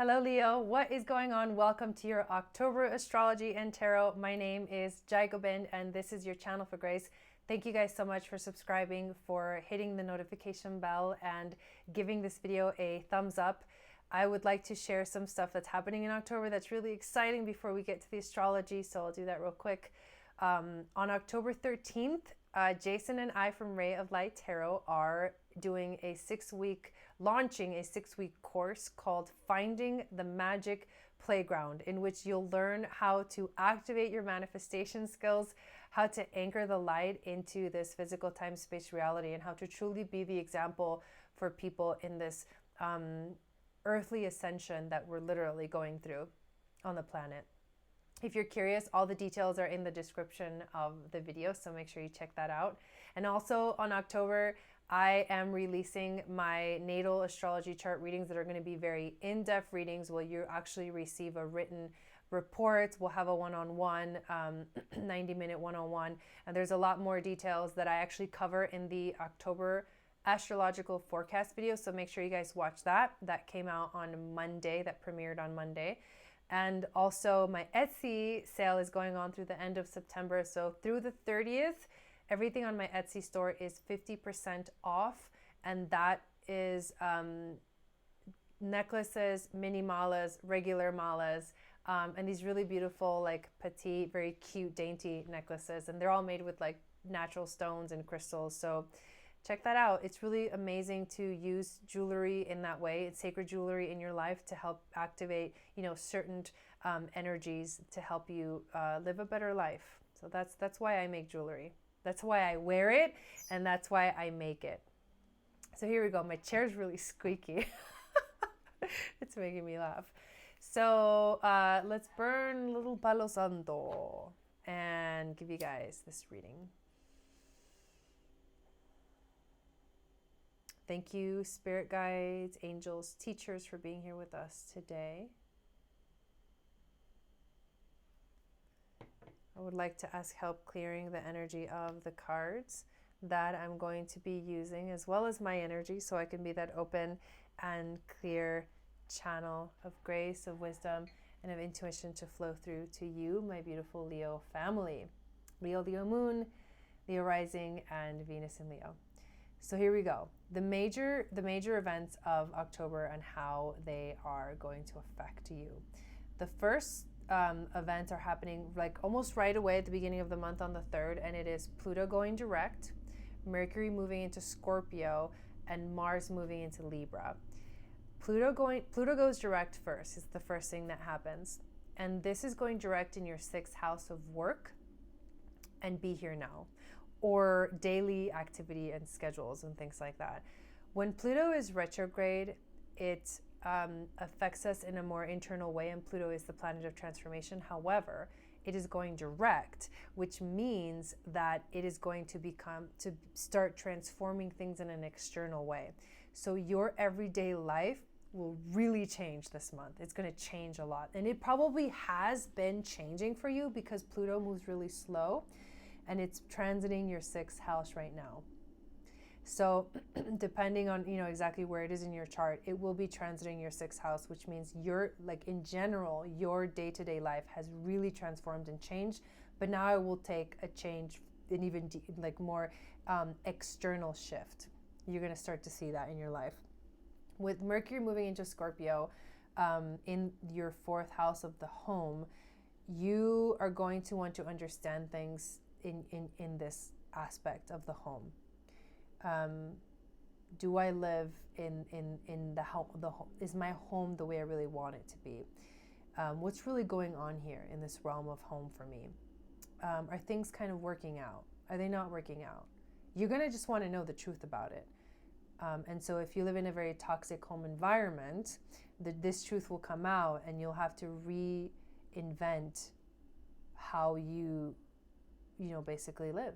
Hello Leo, what is going on? Welcome to your October Astrology and Tarot. My name is Jai Gobind and this is your channel for grace. Thank you guys so much for subscribing, for hitting the notification bell and giving this video a thumbs up. I would like to share some stuff that's happening in October that's really exciting before we get to the astrology, so I'll do that real quick. On October 13th, Jason and I from Ray of Light Tarot are doing launching a six-week course called Finding the Magic Playground, in which you'll learn how to activate your manifestation skills, how to anchor the light into this physical time-space reality, and how to truly be the example for people in this earthly ascension that we're literally going through on the planet. If you're curious, all the details are in the description of the video, so make sure you check that out. And also on October, I am releasing my natal astrology chart readings that are going to be very in-depth readings where you actually receive a written report. We'll have a one-on-one, 90-minute one-on-one, and there's a lot more details that I actually cover in the October astrological forecast video, so make sure you guys watch that. That came out on Monday, that premiered on Monday. And also my Etsy sale is going on through the end of September. So through the 30th, everything on my Etsy store is 50% off. And that is necklaces, mini malas, regular malas, and these really beautiful, like petite, very cute, dainty necklaces. And they're all made with like natural stones and crystals. So check that out. It's really amazing to use jewelry in that way. It's sacred jewelry in your life to help activate, certain energies to help you live a better life. So that's why I make jewelry. That's why I wear it, and that's why I make it. So here we go. My chair's really squeaky. It's making me laugh. So let's burn little Palo Santo and give you guys this reading. Thank you, spirit guides, angels, teachers, for being here with us today. I would like to ask help clearing the energy of the cards that I'm going to be using, as well as my energy, so I can be that open and clear channel of grace, of wisdom, and of intuition to flow through to you, my beautiful Leo family. Leo, Leo Moon, Leo Rising, and Venus in Leo. So here we go. The major events of October and how they are going to affect you. The first events are happening like almost right away at the beginning of the month on the 3rd, and it is Pluto going direct, Mercury moving into Scorpio, and Mars moving into Libra. Pluto goes direct first. It's the first thing that happens. And this is going direct in your 6th house of work and be here now, or daily activity and schedules and things like that. When Pluto is retrograde, it affects us in a more internal way, and Pluto is the planet of transformation. However, it is going direct, which means that it is going to start transforming things in an external way. So your everyday life will really change this month. It's going to change a lot. And it probably has been changing for you because Pluto moves really slow, and it's transiting your 6th house right now. So depending on, exactly where it is in your chart, it will be transiting your 6th house, which means in general, your day-to-day life has really transformed and changed. But now it will take a change, an even more external shift. You're going to start to see that in your life. With Mercury moving into Scorpio, in your 4th house of the home, you are going to want to understand things in this aspect of the home. Do I live in the home? Is my home the way I really want it to be? What's really going on here in this realm of home for me? Are things kind of working out? Are they not working out? You're going to just want to know the truth about it. And so if you live in a very toxic home environment, this truth will come out, and you'll have to reinvent how you basically live.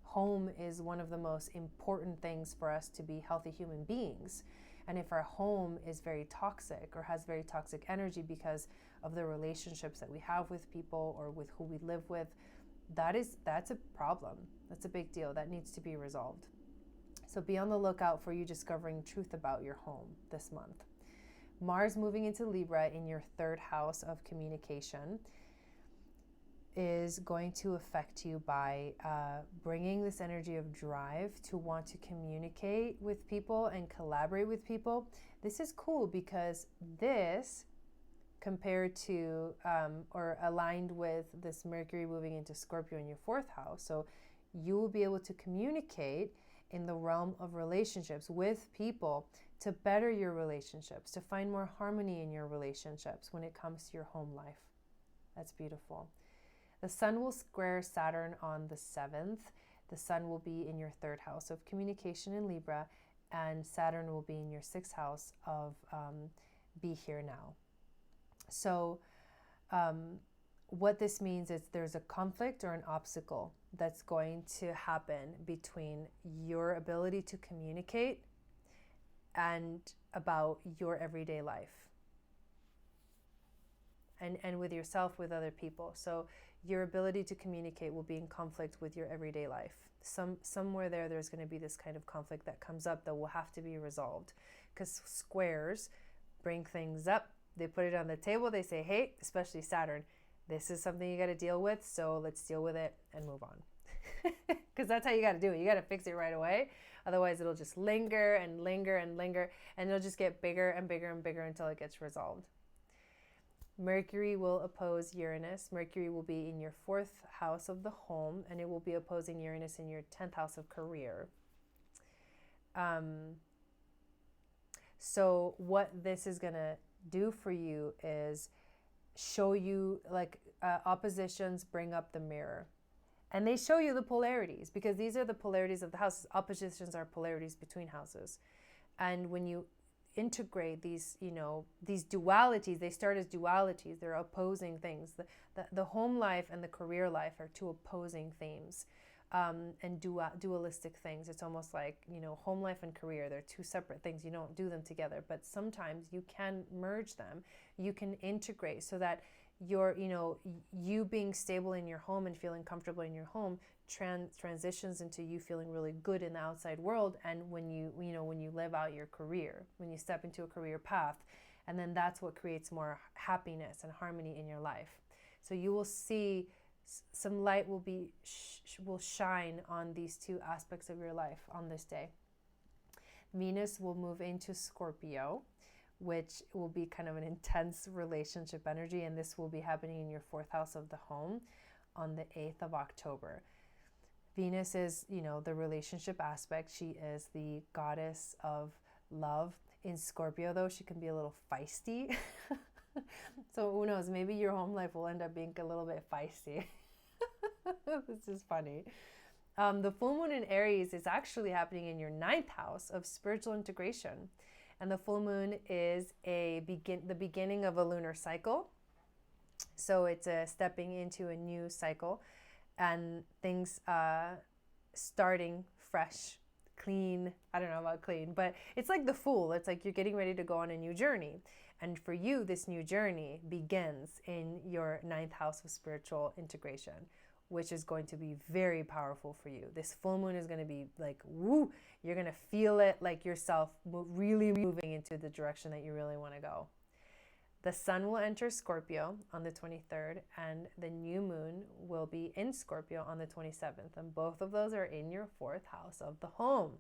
Home is one of the most important things for us to be healthy human beings. And if our home is very toxic or has very toxic energy because of the relationships that we have with people or with who we live with, that's a problem. That's a big deal. That needs to be resolved. So be on the lookout for you discovering truth about your home this month. Mars moving into Libra in your third house of communication is going to affect you by bringing this energy of drive to want to communicate with people and collaborate with people. This is cool because this, compared to or aligned with this Mercury moving into Scorpio in your fourth house, so you will be able to communicate in the realm of relationships with people to better your relationships, to find more harmony in your relationships when it comes to your home life. That's beautiful. The Sun will square Saturn on the 7th. The Sun will be in your third house of communication in Libra, and Saturn will be in your sixth house of be here now. So what this means is there's a conflict or an obstacle that's going to happen between your ability to communicate and about your everyday life. And with yourself, with other people. So your ability to communicate will be in conflict with your everyday life. Somewhere there's going to be this kind of conflict that comes up that will have to be resolved, because squares bring things up. They put it on the table. They say, hey, especially Saturn, this is something you got to deal with. So let's deal with it and move on. Because that's how you got to do it. You got to fix it right away. Otherwise, it'll just linger and linger and linger. And it'll just get bigger and bigger and bigger until it gets resolved. Mercury will oppose Uranus. Mercury will be in your fourth house of the home, and it will be opposing Uranus in your 10th house of career. So what this is going to do for you is show you, like, oppositions bring up the mirror. And they show you the polarities, because these are the polarities of the houses. Oppositions are polarities between houses. And when you integrate these, these dualities, they start as dualities. They're opposing things. The home life and the career life are two opposing themes, and dualistic things. It's almost like, home life and career, they're two separate things. You don't do them together, but sometimes you can merge them. You can integrate so that you being stable in your home and feeling comfortable in your home transitions into you feeling really good in the outside world. And when you live out your career, when you step into a career path, and then that's what creates more happiness and harmony in your life. So you will see some light will shine on these two aspects of your life on this day. Venus will move into Scorpio, which will be kind of an intense relationship energy, and this will be happening in your fourth house of the home on the 8th of October. Venus is, the relationship aspect. She is the goddess of love. In Scorpio, though, she can be a little feisty. So who knows, maybe your home life will end up being a little bit feisty. This is funny. The full moon in Aries is actually happening in your 9th house of spiritual integration. And the full moon is the beginning of a lunar cycle. So it's stepping into a new cycle, and things starting fresh, clean. I don't know about clean, but it's like the Fool. It's like you're getting ready to go on a new journey. And for you, this new journey begins in your 9th house of spiritual integration, which is going to be very powerful for you. This full moon is going to be like, woo, you're going to feel it like yourself really moving into the direction that you really want to go. The Sun will enter Scorpio on the 23rd, and the new moon will be in Scorpio on the 27th. And both of those are in your fourth house of the home.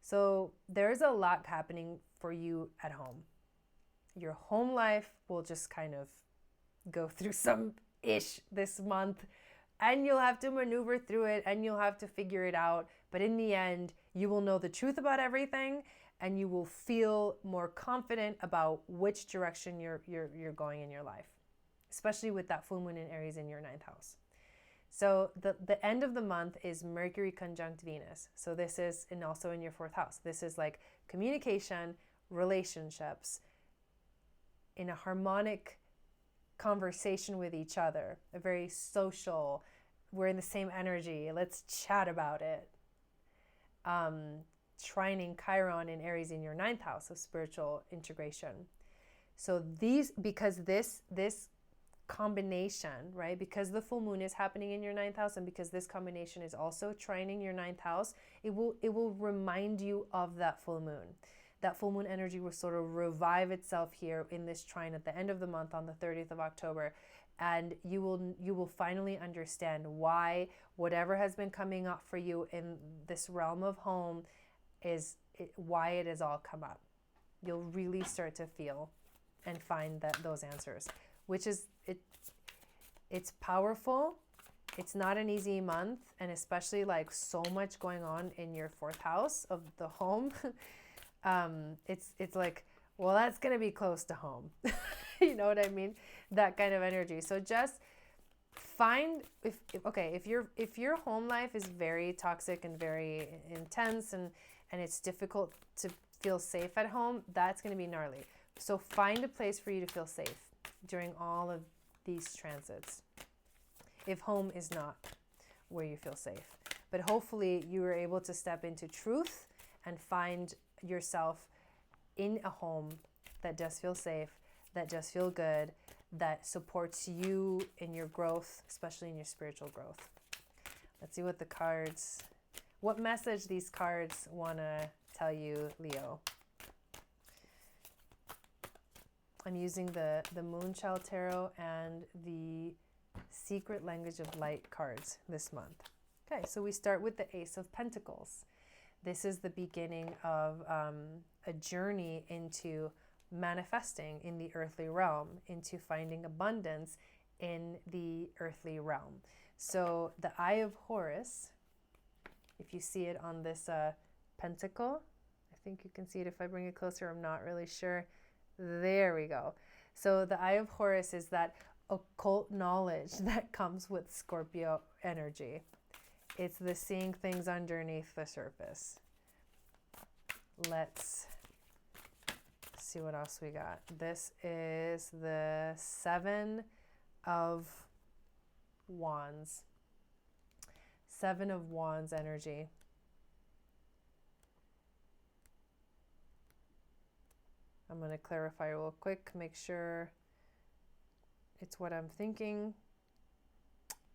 So there's a lot happening for you at home. Your home life will just kind of go through some ish this month, and you'll have to maneuver through it, and you'll have to figure it out. But in the end, you will know the truth about everything, and you will feel more confident about which direction you're going in your life, especially with that full moon in Aries in your 9th house. So the end of the month is Mercury conjunct Venus. So this is, and also in your 4th house. This is like communication, relationships, in a harmonic conversation with each other, a very social, we're in the same energy, let's chat about it. Trining Chiron in Aries in your 9th house of spiritual integration. So because this combination, right, because the full moon is happening in your 9th house, and because this combination is also trining your 9th house, it will remind you of that full moon. that full moon energy will sort of revive itself here in this trine at the end of the month on the 30th of October. And you will finally understand why whatever has been coming up for you in this realm of home why it has all come up. You'll really start to feel and find those answers, which is it's powerful. It's not an easy month, and especially like so much going on in your 4th house of the home. It's like, well, that's going to be close to home. You know what I mean? That kind of energy. So just find if your home life is very toxic and very intense and it's difficult to feel safe at home, that's going to be gnarly. So find a place for you to feel safe during all of these transits, if home is not where you feel safe. But hopefully you are able to step into truth and find yourself in a home that does feel safe, that does feel good, that supports you in your growth, especially in your spiritual growth. Let's see what message these cards want to tell you, Leo. I'm using the Moonchild Tarot and the Secret Language of Light cards this month. Okay, so we start with the Ace of Pentacles. This is the beginning of a journey into manifesting in the earthly realm, into finding abundance in the earthly realm. So the Eye of Horus, if you see it on this pentacle, I think you can see it if I bring it closer, I'm not really sure. There we go. So the Eye of Horus is that occult knowledge that comes with Scorpio energy. It's the seeing things underneath the surface. Let's see what else we got. This is the 7 of Wands. 7 of Wands energy. I'm going to clarify real quick, make sure it's what I'm thinking.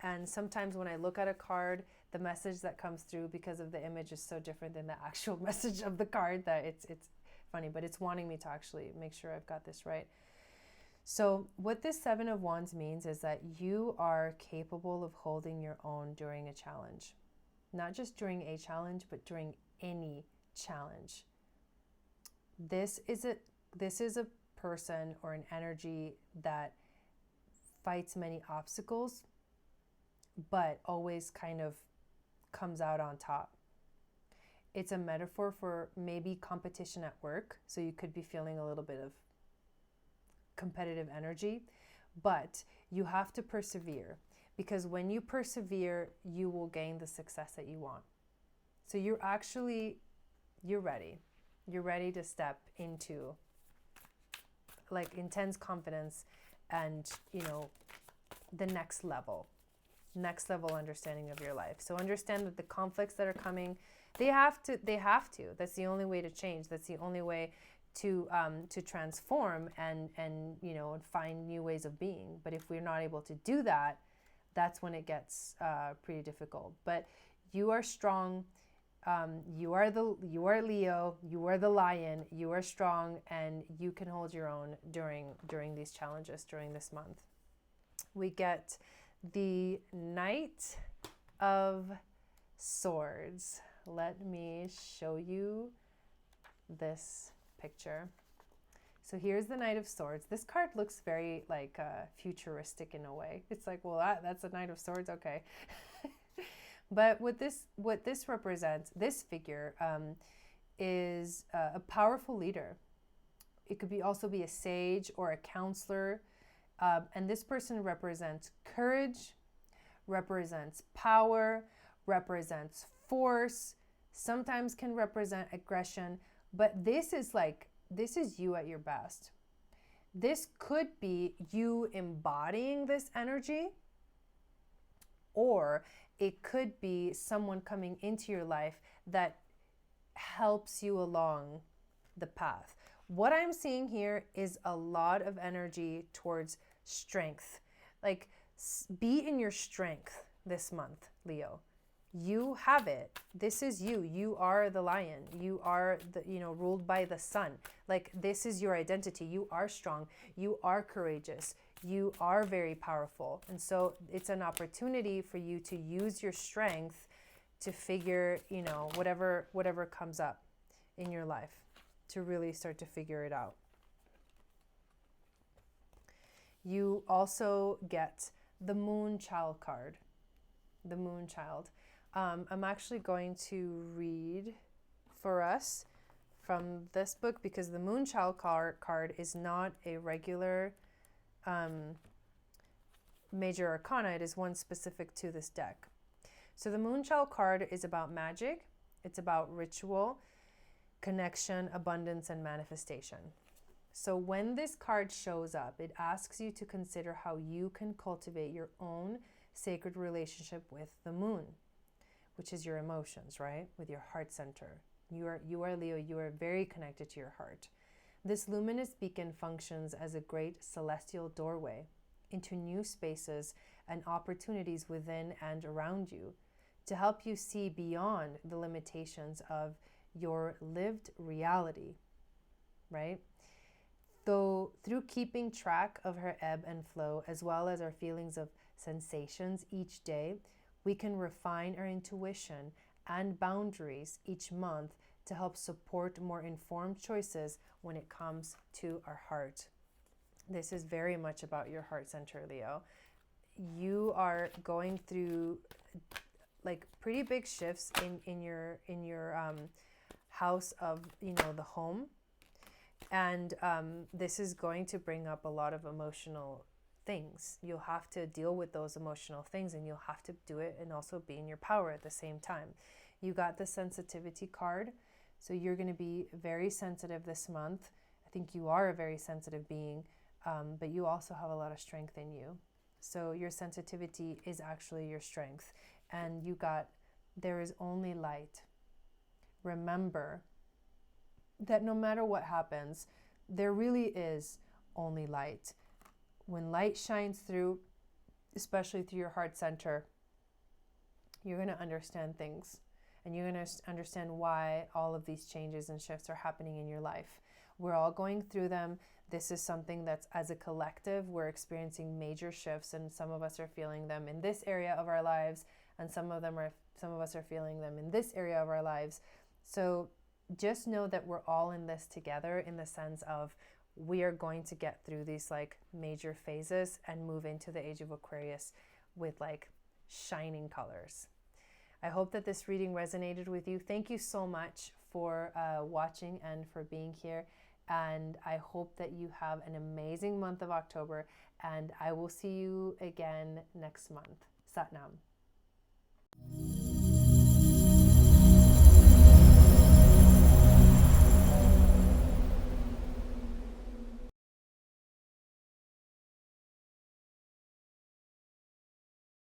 And sometimes when I look at a card, the message that comes through because of the image is so different than the actual message of the card that it's funny, but it's wanting me to actually make sure I've got this right. So what this 7 of Wands means is that you are capable of holding your own during a challenge. Not just during a challenge, but during any challenge. This is a person or an energy that fights many obstacles, but always kind of comes out on top. It's a metaphor for maybe competition at work. So you could be feeling a little bit of competitive energy, but you have to persevere, because when you persevere, you will gain the success that you want. So you're ready. You're ready to step into like intense confidence and, the next level understanding of your life. So understand that the conflicts that are coming, they have to. That's the only way to change. That's the only way to transform and find new ways of being. But if we're not able to do that, that's when it gets pretty difficult. But you are strong. You are Leo. You are the lion. You are strong, and you can hold your own during these challenges during this month. We get the Knight of Swords. Let me show you this picture. So here's the Knight of Swords. This card looks very like futuristic in a way. It's like, well, that's a Knight of Swords, okay. But what this represents, this figure is a powerful leader. It could also be a sage or a counselor. And this person represents courage, represents power, represents force, sometimes can represent aggression. But this is you at your best. This could be you embodying this energy, or it could be someone coming into your life that helps you along the path. What I'm seeing here is a lot of energy towards strength. Like, be in your strength this month, Leo. You have it. This is you. You are the lion. You are the, ruled by the sun. Like, this is your identity. You are strong. You are courageous. You are very powerful. And so it's an opportunity for you to use your strength to figure, whatever comes up in your life, to really start to figure it out. You also get the Moonchild card. The Moonchild. I'm actually going to read for us from this book, because the Moonchild card is not a regular major arcana. It is one specific to this deck. So the Moonchild card is about magic. It's about ritual, connection, abundance, and manifestation. So when this card shows up, it asks you to consider how you can cultivate your own sacred relationship with the moon, which is your emotions, right? With your heart center. You are Leo, you are very connected to your heart. This luminous beacon functions as a great celestial doorway into new spaces and opportunities within and around you, to help you see beyond the limitations of your lived reality, right? Though through keeping track of her ebb and flow, as well as our feelings of sensations each day, we can refine our intuition and boundaries each month to help support more informed choices when it comes to our heart. This is very much about your heart center, Leo. You are going through like pretty big shifts in your house of, the home. And this is going to bring up a lot of emotional things. You'll have to deal with those emotional things, and you'll have to do it and also be in your power at the same time. You got the sensitivity card. So you're going to be very sensitive this month. I think you are a very sensitive being, but you also have a lot of strength in you. So your sensitivity is actually your strength. And you got, there is only light. Remember that no matter what happens, there really is only light. When light shines through, especially through your heart center, you're going to understand things, and you're going to understand why all of these changes and shifts are happening in your life. We're all going through them. This is something that's, as a collective, we're experiencing major shifts, and some of us are feeling them in this area of our lives, and some of us are feeling them in this area of our lives. So just know that we're all in this together, in the sense of we are going to get through these like major phases and move into the age of Aquarius with like shining colors. I hope that this reading resonated with you. Thank you so much for watching and for being here. And I hope that you have an amazing month of October, and I will see you again next month. Sat Nam.